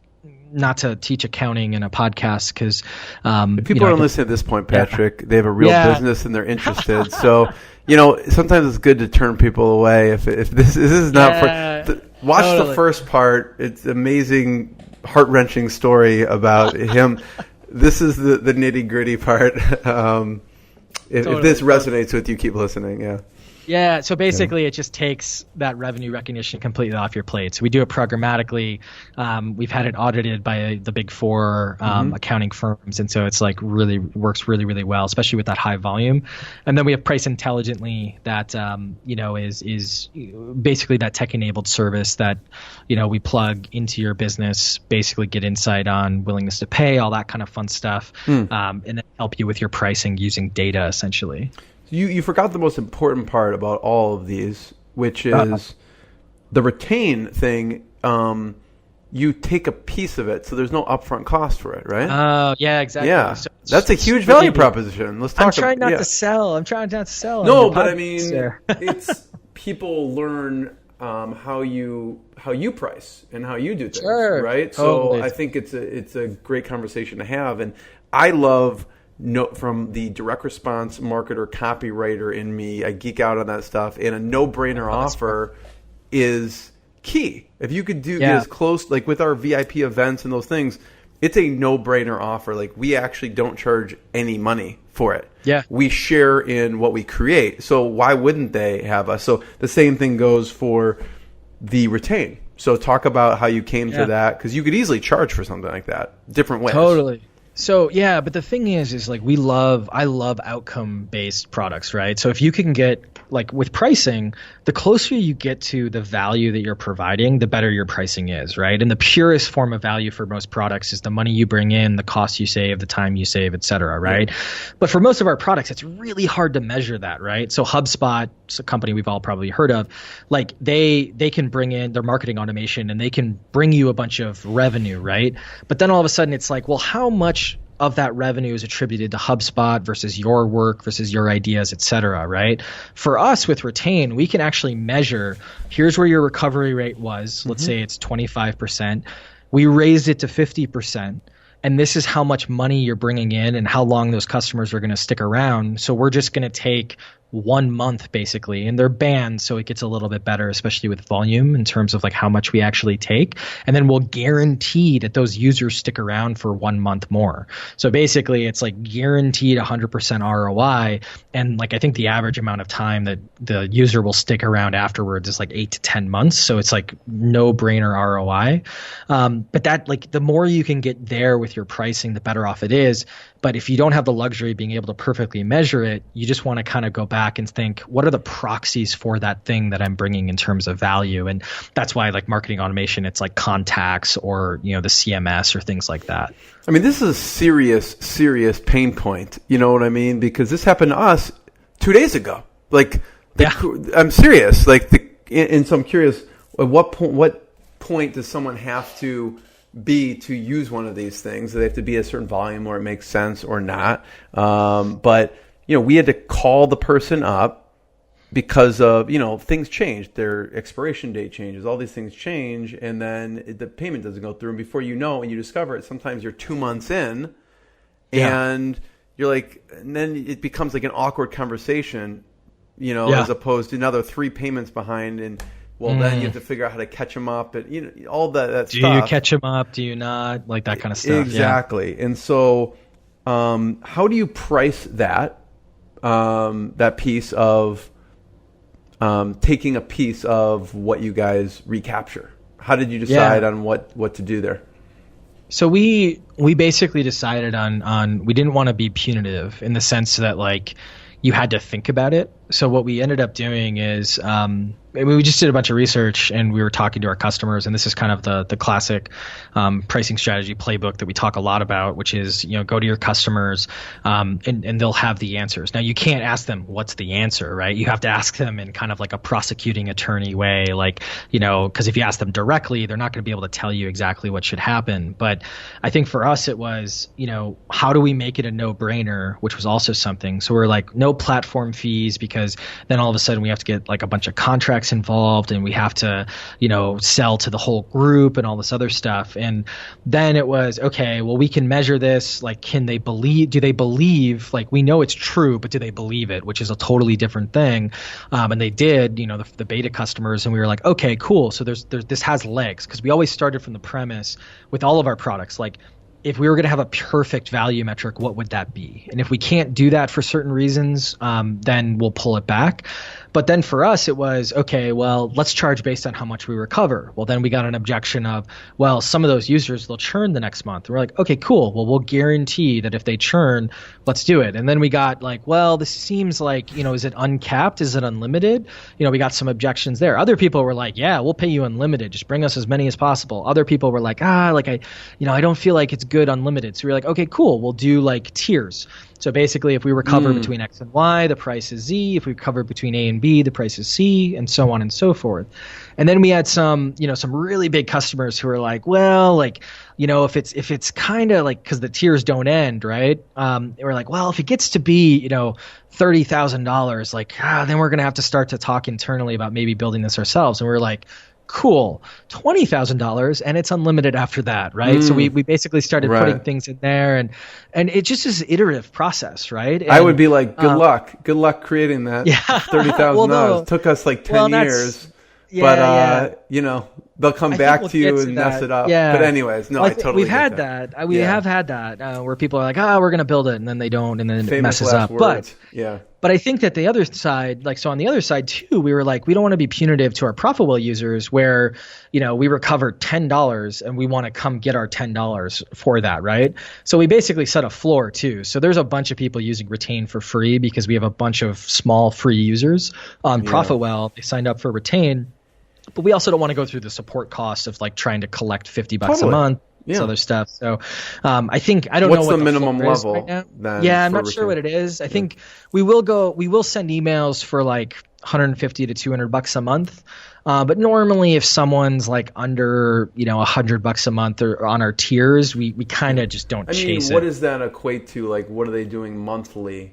not to teach accounting in a podcast, because if people are listening at this point, Patrick, they have a real business and they're interested. So, sometimes it's good to turn people away if this is not for. Watch the first part. It's an amazing, heart-wrenching story about him. This is the nitty-gritty part. If this resonates with you, keep listening. Yeah. Yeah, so basically it just takes that revenue recognition completely off your plate. So we do it programmatically. We've had it audited by the big four accounting firms, and so it's like really works really, really well, especially with that high volume. And then we have Price Intelligently that is basically that tech-enabled service that we plug into your business, basically get insight on willingness to pay, all that kind of fun stuff, and then help you with your pricing using data essentially. You forgot the most important part about all of these, which is the Retain thing. You take a piece of it, so there's no upfront cost for it, right? Oh, yeah, exactly. Yeah, so that's a huge value proposition. Let's talk. I'm trying not to sell. No, but I mean, it's people learn how you price and how you do things, right? Totally. So I think it's a great conversation to have, and I love. From the direct response marketer, copywriter in me, I geek out on that stuff, and a no-brainer offer is key. If you could get as close, like with our VIP events and those things, it's a no-brainer offer. Like we actually don't charge any money for it. Yeah. We share in what we create. So why wouldn't they have us? So the same thing goes for the Retain. So talk about how you came to that, because you could easily charge for something like that, different ways. Totally. So yeah, but the thing is like I love outcome-based products, right? So if you can get, like with pricing, the closer you get to the value that you're providing, the better your pricing is, right? And the purest form of value for most products is the money you bring in, the cost you save, the time you save, et cetera, right? Yeah. But for most of our products, it's really hard to measure that, right? So HubSpot, it's a company we've all probably heard of, like they can bring in their marketing automation and they can bring you a bunch of revenue, right? But then all of a sudden it's like, well, how much of that revenue is attributed to HubSpot versus your work versus your ideas, et cetera, right? For us with Retain, we can actually measure, here's where your recovery rate was. Let's say it's 25%. We raised it to 50%. And this is how much money you're bringing in and how long those customers are going to stick around. So we're just going to take 1 month basically, and they're banned, so it gets a little bit better, especially with volume in terms of like how much we actually take. And then we'll guarantee that those users stick around for 1 month more. So basically it's like guaranteed 100% ROI. And like I think the average amount of time that the user will stick around afterwards is like 8 to 10 months. So it's like no brainer ROI. But that, like, the more you can get there with your pricing, the better off it is. But if you don't have the luxury of being able to perfectly measure it, you just want to kind of go back back and think, what are the proxies for that thing that I'm bringing in terms of value? And that's why like marketing automation, it's like contacts or, the CMS or things like that. I mean, this is a serious pain point. You know what I mean? Because this happened to us 2 days ago. Like, I'm serious. And so I'm curious, at what point does someone have to be to use one of these things? Do they have to be a certain volume where it makes sense or not? But we had to call the person up because of, things changed. Their expiration date changes. All these things change, and then the payment doesn't go through. And before you know, and you discover it, sometimes you're 2 months in, and you're like, and then it becomes like an awkward conversation, as opposed to another 3 payments behind, and then you have to figure out how to catch them up, and all that stuff. Do you catch them up? Do you not? Like that kind of stuff. Exactly. Yeah. And so, how do you price that piece of taking a piece of what you guys recapture? How did you decide on what to do there? So we basically decided on we didn't want to be punitive in the sense that like you had to think about it. So what we ended up doing is we just did a bunch of research and we were talking to our customers, and this is kind of the classic pricing strategy playbook that we talk a lot about, which is, go to your customers and they'll have the answers. Now you can't ask them what's the answer, right? You have to ask them in kind of like a prosecuting attorney way, like, because if you ask them directly, they're not going to be able to tell you exactly what should happen. But I think for us it was, how do we make it a no-brainer, which was also something. So we're like, no platform fees, because then all of a sudden we have to get like a bunch of contracts involved and we have to, sell to the whole group and all this other stuff. And then it was, okay, well, we can measure this. Like, do they believe, like, we know it's true, but do they believe it, which is a totally different thing. And they did, the beta customers, and we were like, okay, cool. So this has legs, because we always started from the premise with all of our products, like, if we were going to have a perfect value metric, what would that be? And if we can't do that for certain reasons, then we'll pull it back. But then for us, it was, okay, well, let's charge based on how much we recover. Well, then we got an objection of, well, some of those users, they'll churn the next month. We're like, okay, cool. Well, we'll guarantee that if they churn, let's do it. And then we got like, well, this seems like, is it uncapped? Is it unlimited? We got some objections there. Other people were like, yeah, we'll pay you unlimited. Just bring us as many as possible. Other people were like, I don't feel like it's good unlimited. So we were like, okay, cool. We'll do like tiers. So basically, if we recover between X and Y, the price is Z. If we recover between A and B, the price is C, and so on and so forth. And then we had some really big customers who were like, well, like, if it's kind of like, because the tiers don't end, right? We're like, well, if it gets to be, $30,000, like, then we're going to have to start to talk internally about maybe building this ourselves. And we were like, cool, $20,000 and it's unlimited after that, right? So we basically started putting things in there, and it just is an iterative process, right? And, I would be like, good luck creating that. Yeah. $30,000. It took us like 10 years. They'll come back to you and mess it up. Yeah. But anyways, no, I totally we've had that. We have had that where people are like, we're going to build it, and then they don't, and then it messes up. Words. But I think that the other side, like, so on the other side too, we were like, we don't want to be punitive to our ProfitWell users where, we recovered $10 and we want to come get our $10 for that, right? So we basically set a floor too. So there's a bunch of people using Retain for free because we have a bunch of small free users on ProfitWell. They signed up for Retain. But we also don't want to go through the support cost of like trying to collect $50 a month. This other stuff. So I think I don't know what the minimum level right now. I'm not sure what it is. I think we will send emails for like $150 to $200 a month. But normally if someone's like under, $100 a month or on our tiers, we kind of just don't chase it. What does that equate to? Like, what are they doing monthly?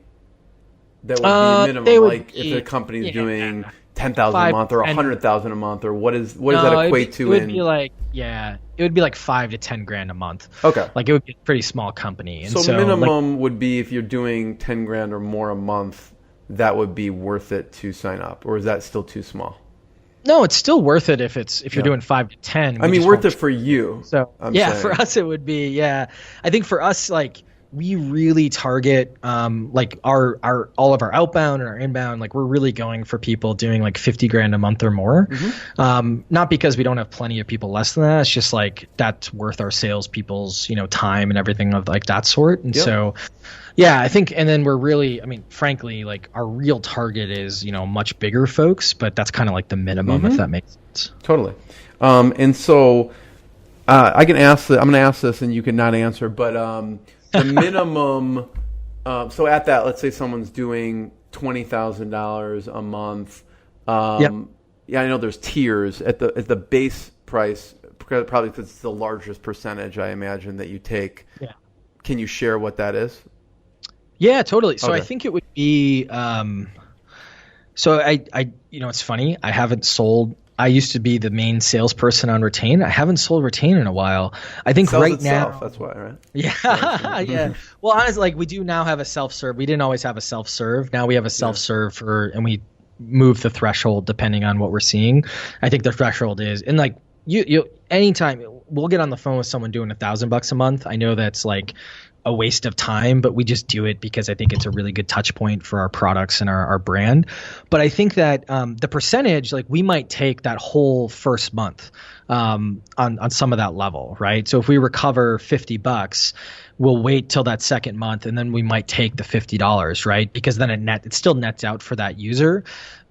That would be minimum. Like if the company's doing $10,000 a month or $100,000 a month, or what does that equate to? It would be like $5 to $10,000 a month. Okay, like it would be a pretty small company. And so minimum would be if you're doing $10,000 or more a month, that would be worth it to sign up, or is that still too small? No, it's still worth it if you're doing 5 to 10. I mean, worth it for you. So for us it would be. Yeah, I think for us, like, we really target like our all of our outbound and our inbound. Like, we're really going for people doing like $50,000 a month or more. Not because we don't have plenty of people less than that. It's just like that's worth our salespeople's time and everything of like that sort. And so Yeah, I think, and then we're really, I mean, frankly, like our real target is, much bigger folks, but that's kind of like the minimum, if that makes sense. Totally. And so I'm going to ask this and you can not answer, but the minimum, so at that, let's say someone's doing $20,000 a month. Yeah, I know there's tiers at the base price, probably because it's the largest percentage, I imagine, that you take. Yeah. Can you share what that is? Yeah, totally. So Okay. I think it would be, so I, it's funny. I used to be the main salesperson on Retain. I haven't sold Retain in a while. I think Sells right itself, now. that's why, right? Yeah, yeah. Well, honestly, like we do now have a self-serve. We didn't always have a self-serve. Now we have a self-serve and we move the threshold depending on what we're seeing. I think the threshold is, and like you anytime we'll get on the phone with someone doing $1,000 a month. I know that's like a waste of time, but we just do it because I think it's a really good touch point for our products and our brand. But I think that the percentage, like we might take that whole first month on some of that level, right? So if we recover $50, we'll wait till that second month and then we might take the $50, right? Because then it still nets out for that user.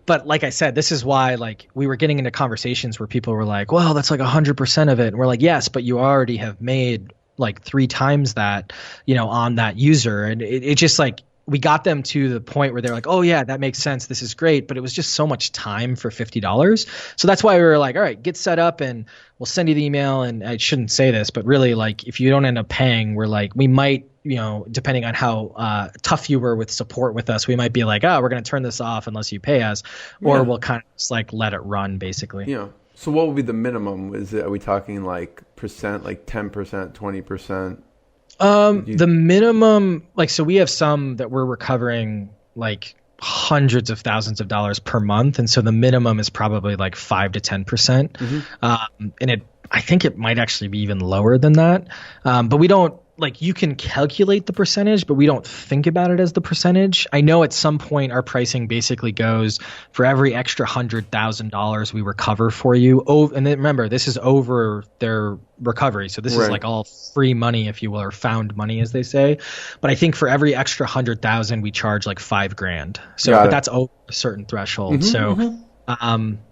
But like I said, this is why like we were getting into conversations where people were like, well, that's like 100% of it. And we're like, yes, but you already have made like 3 times that, on that user. And it just like, we got them to the point where they're like, oh yeah, that makes sense. This is great. But it was just so much time for $50. So that's why we were like, all right, get set up and we'll send you the email. And I shouldn't say this, but really like, if you don't end up paying, we're like, we might, depending on how tough you were with support with us, we might be like, oh, we're going to turn this off unless you pay us, or we'll kind of just like let it run basically. Yeah. So what would be the minimum? Are we talking like percent, like 10%, 20%? The minimum, like, so we have some that we're recovering like hundreds of thousands of dollars per month. And so the minimum is probably like 5 to 10%. And I think it might actually be even lower than that. But we don't, like, you can calculate the percentage, but we don't think about it as the percentage. I know at some point our pricing basically goes for every extra $100,000 we recover for you. And then remember, this is over their recovery. So this is like all free money, if you will, or found money, as they say. But I think for every extra 100,000, we charge like $5,000. So but that's over a certain threshold.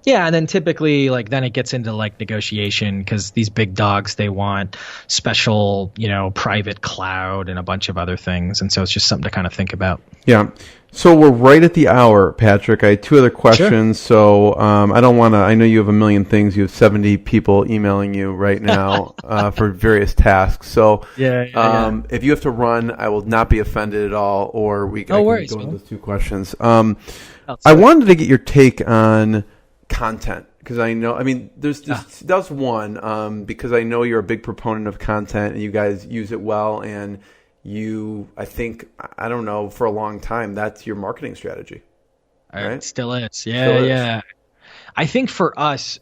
Yeah, and then typically like then it gets into like negotiation because these big dogs, they want special, private cloud and a bunch of other things. And so it's just something to kind of think about. Yeah. So we're right at the hour, Patrick. I had 2 other questions. Sure. So I know you have a million things. You have 70 people emailing you right now for various tasks. So if you have to run, I will not be offended at all, or I can go into those 2 questions. I wanted to get your take on content because I know, that's one, because I know you're a big proponent of content and you guys use it well. And I think, I don't know, for a long time, that's your marketing strategy. Right? It still is. Yeah. I think for us,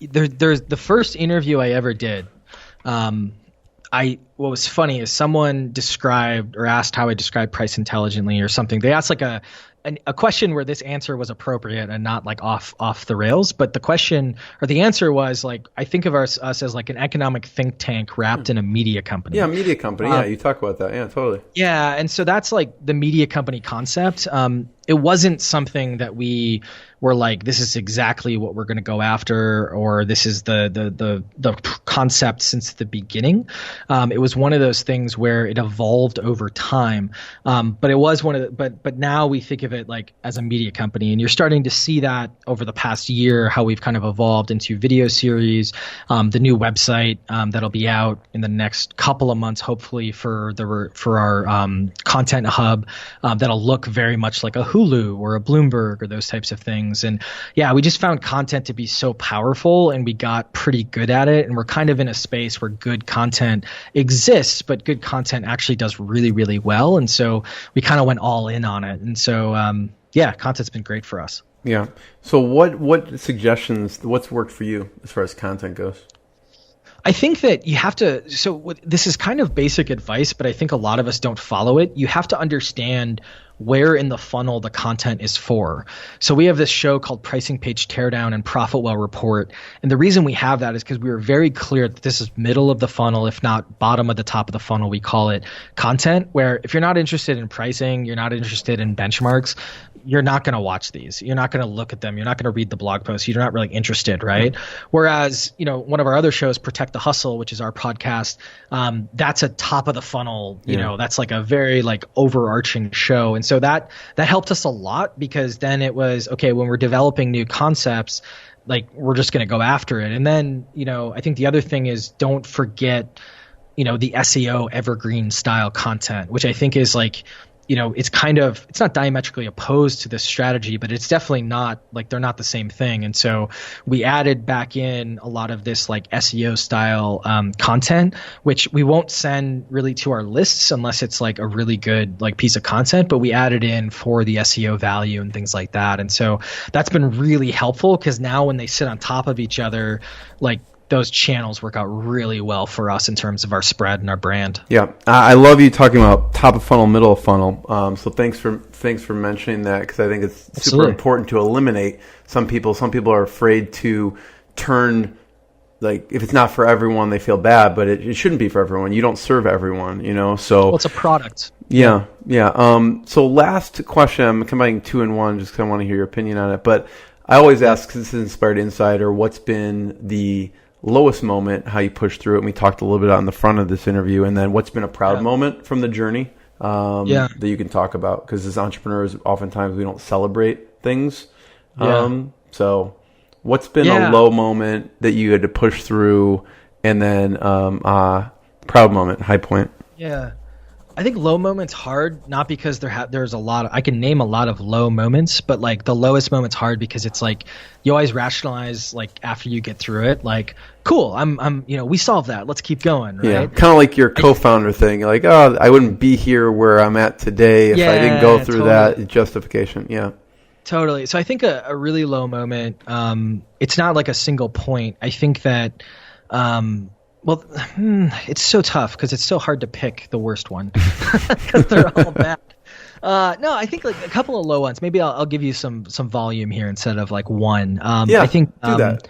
there's the first interview I ever did. What was funny is someone described or asked how I describe price intelligently or something. They asked like a question where this answer was appropriate and not like off the rails. But the question or the answer was like, I think of us as like an economic think tank wrapped in a media company. Yeah, media company. Yeah, you talk about that. Yeah, totally. Yeah, and so that's like the media company concept. It wasn't something that we were like, this is exactly what we're going to go after, or this is the concept since the beginning. It was one of those things where it evolved over time. But it was but now we think of it like as a media company, and you're starting to see that over the past year, how we've kind of evolved into video series, the new website that'll be out in the next couple of months, hopefully for our content hub that'll look very much like a Hulu or a Bloomberg or those types of things. And yeah, we just found content to be so powerful and we got pretty good at it. And we're kind of in a space where good content exists, but good content actually does really, really well. And so we kind of went all in on it. And so, content's been great for us. Yeah. So what suggestions, what's worked for you as far as content goes? I think that you have to, this is kind of basic advice, but I think a lot of us don't follow it. You have to understand where in the funnel the content is for. So we have this show called Pricing Page Teardown and ProfitWell Report. And the reason we have that is because we were very clear that this is middle of the funnel, if not bottom of the top of the funnel. We call it content, where if you're not interested in pricing, you're not interested in benchmarks, you're not going to watch these. You're not going to look at them. You're not going to read the blog posts. You're not really interested, right? Whereas, one of our other shows, Protect the Hustle, which is our podcast, that's a top of the funnel, that's like a very like overarching show. And so that helped us a lot, because then it was, okay, when we're developing new concepts, like we're just going to go after it. And then, I think the other thing is, don't forget, the SEO evergreen style content, which I think is like, it's not diametrically opposed to this strategy, but it's definitely not like they're not the same thing. And so we added back in a lot of this like SEO style content, which we won't send really to our lists unless it's like a really good like piece of content, but we added in for the SEO value and things like that. And so that's been really helpful, because now when they sit on top of each other, like those channels work out really well for us in terms of our spread and our brand. Yeah, I love you talking about top of funnel, middle of funnel. So thanks for mentioning that, because I think it's super important to eliminate some people. Some people are afraid to turn, like if it's not for everyone, they feel bad, but it shouldn't be for everyone. You don't serve everyone, So it's a product. Yeah. So last question, I'm combining two in one, just because I want to hear your opinion on it. But I always ask, because this is Inspired Insider, what's been the lowest moment, how you push through it, and we talked a little bit on the front of this interview, and then what's been a proud moment from the journey that you can talk about, because as entrepreneurs oftentimes we don't celebrate things. So what's been a low moment that you had to push through, and then proud moment, high point? I think low moments hard, not because there's a lot of, I can name a lot of low moments, but like the lowest moment's hard because it's like you always rationalize like after you get through it, like cool, I'm we solved that, let's keep going, right? Yeah, kind of like your co-founder thing. You're like, oh, I wouldn't be here where I'm at today if I didn't go through that justification. Yeah. Totally. So I think a really low moment, it's not like a single point. I think that it's so tough because it's so hard to pick the worst one because they're all bad. No, I think like a couple of low ones. Maybe I'll give you some volume here instead of like one. I think do that.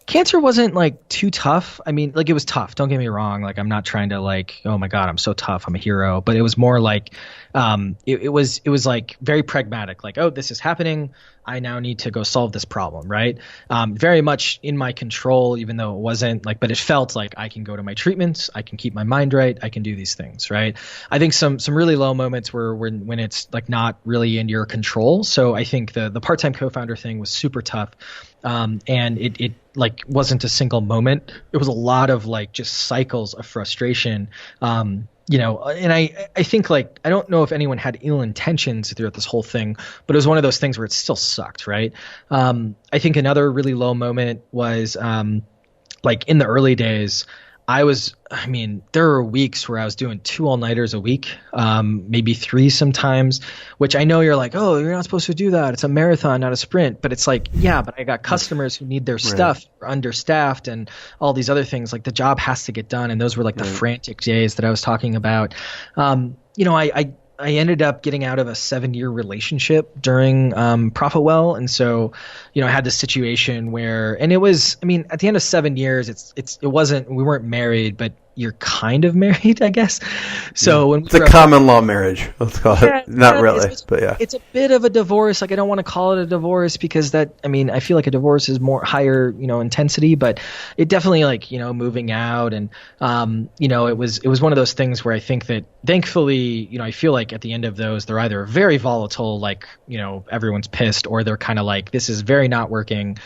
Cancer wasn't like too tough. I mean, like it was tough. Don't get me wrong. Like I'm not trying to like, oh my God, I'm so tough, I'm a hero. But it was more like, it was like very pragmatic. Like, oh, this is happening. I now need to go solve this problem, right? Very much in my control, even though it wasn't like, but it felt like I can go to my treatments, I can keep my mind right, I can do these things, right? I think some really low moments were when it's like not really in your control. So I think the part-time co-founder thing was super tough. And it like wasn't a single moment. It was a lot of like just cycles of frustration. And I think like, I don't know if anyone had ill intentions throughout this whole thing, but it was one of those things where it still sucked, right? I think another really low moment was like in the early days, there were weeks where I was doing 2 all-nighters a week, maybe 3 sometimes, which I know you're like, oh, you're not supposed to do that. It's a marathon, not a sprint. But it's like, yeah, but I got customers who need their stuff, are understaffed, and all these other things. Like the job has to get done. And those were like the frantic days that I was talking about. I ended up getting out of a 7-year relationship during ProfitWell, and so I had this situation where, and it was, at the end of 7 years, we weren't married, but you're kind of married, I guess. So when it's a common law marriage, let's call it. Not really, but yeah. It's a bit of a divorce. Like I don't want to call it a divorce because that, I feel like a divorce is more higher, intensity, but it definitely like, moving out and, it was one of those things where I think that thankfully, I feel like at the end of those, they're either very volatile, like, everyone's pissed, or they're kind of like, this is very not working.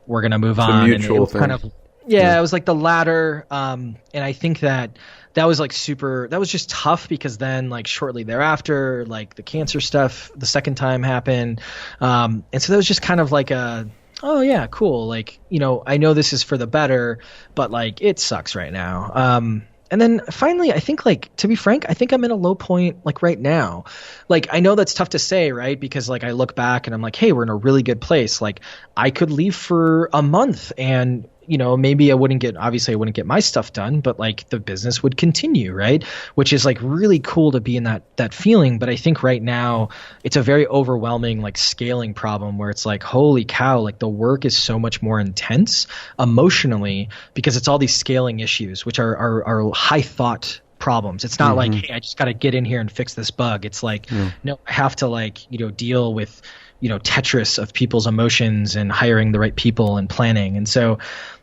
We're going to move on. It's a mutual thing. Kind of, it was like the latter. And I think that was like that was just tough because then like shortly thereafter, like the cancer stuff, the second time happened. And so that was just kind of like oh yeah, cool. Like, I know this is for the better, but like it sucks right now. And then finally, I think like, to be frank, I think I'm in a low point like right now. Like, I know that's tough to say, right? Because like I look back and I'm like, hey, we're in a really good place. Like I could leave for a month and maybe I wouldn't get my stuff done, but like the business would continue, right? Which is like really cool to be in that feeling. But I think right now it's a very overwhelming like scaling problem where it's like, holy cow, like the work is so much more intense emotionally because it's all these scaling issues, which are high thought problems. It's not like, hey, I just got to get in here and fix this bug. It's like, no, I have to like, deal with, Tetris of people's emotions and hiring the right people and planning. And so,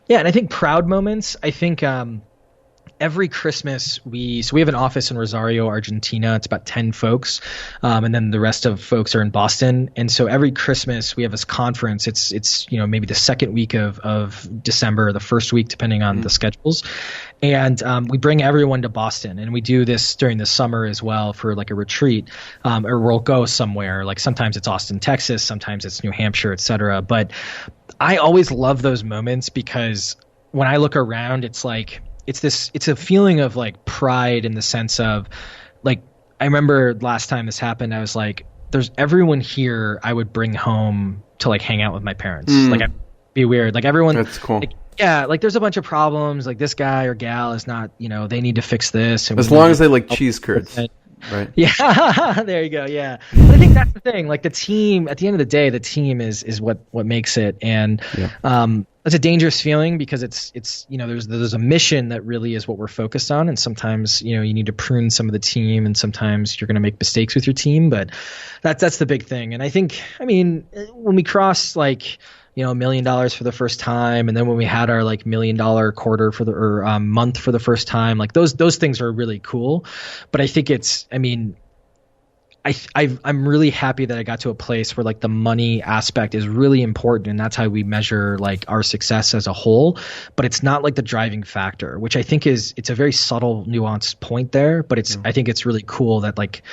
yeah, and I think proud moments, I think every Christmas we have an office in Rosario, Argentina. It's about 10 folks. And then the rest of folks are in Boston. And so every Christmas we have this conference. It's maybe the second week of December, the first week, depending on the schedules. And we bring everyone to Boston, and we do this during the summer as well for like a retreat, or we'll go somewhere. Like sometimes it's Austin, Texas, sometimes it's New Hampshire, et cetera. But I always love those moments because when I look around, it's like, it's a feeling of like pride in the sense of like, I remember last time this happened, I was like, there's everyone here I would bring home to like hang out with my parents. Like I'd be weird. Like everyone, that's cool. Like, yeah, like there's a bunch of problems. Like this guy or gal is not, they need to fix this. And as long as they like cheese curds. Right. Yeah, there you go. Yeah, but I think that's the thing. Like the team, at the end of the day, the team is what makes it, and it's a dangerous feeling because it's there's a mission that really is what we're focused on, and sometimes you need to prune some of the team, and sometimes you're going to make mistakes with your team, but that's the big thing. And I think, when we cross like $1 million for the first time, and then when we had our like $1 million quarter or month for the first time, like those things are really cool. But I think I'm really happy that I got to a place where like the money aspect is really important, and that's how we measure like our success as a whole. But it's not like the driving factor, which I think it's a very subtle, nuanced point there. But I think it's really cool that like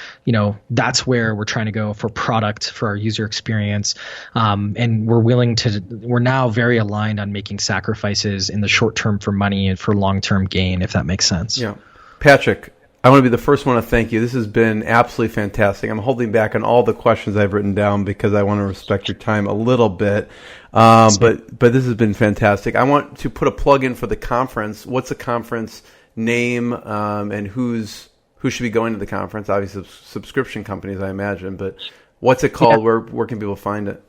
that's where we're trying to go for product, for our user experience, and we're now very aligned on making sacrifices in the short term for money and for long term gain, if that makes sense. Yeah, Patrick, I want to be the first one to thank you. This has been absolutely fantastic. I'm holding back on all the questions I've written down because I want to respect your time a little bit. But this has been fantastic. I want to put a plug in for the conference. What's the conference name, and who should be going to the conference? Obviously, subscription companies, I imagine. But what's it called? Yeah. Where can people find it?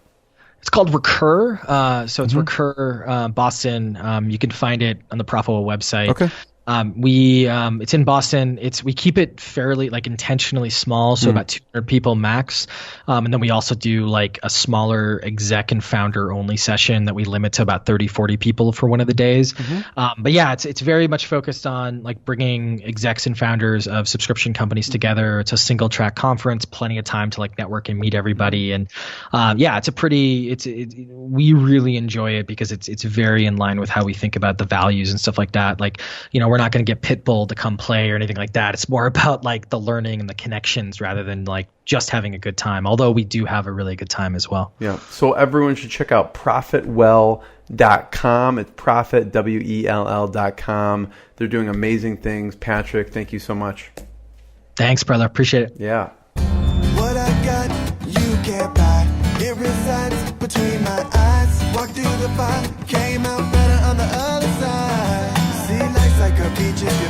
It's called Recur. So it's Recur Boston. You can find it on the ProfitWell website. Okay. It's in Boston. We keep it fairly like intentionally small, so about 200 people max. And then we also do like a smaller exec and founder only session that we limit to about 30, 40 people for one of the days. But yeah, it's very much focused on like bringing execs and founders of subscription companies together. It's a single track conference, plenty of time to like network and meet everybody. And yeah, we really enjoy it because it's very in line with how we think about the values and stuff like that. Like, we're not going to get Pitbull to come play or anything like that. It's more about like the learning and the connections rather than like just having a good time, although we do have a really good time as well. Yeah. So everyone should check out ProfitWell.com. It's Profit, WELL.com. They're doing amazing things. Patrick, thank you so much. Thanks, brother. Appreciate it. Yeah. What I got, you can't buy. It resides between my eyes. Walked through the fire, came out better on the other side. See, life's like a beach if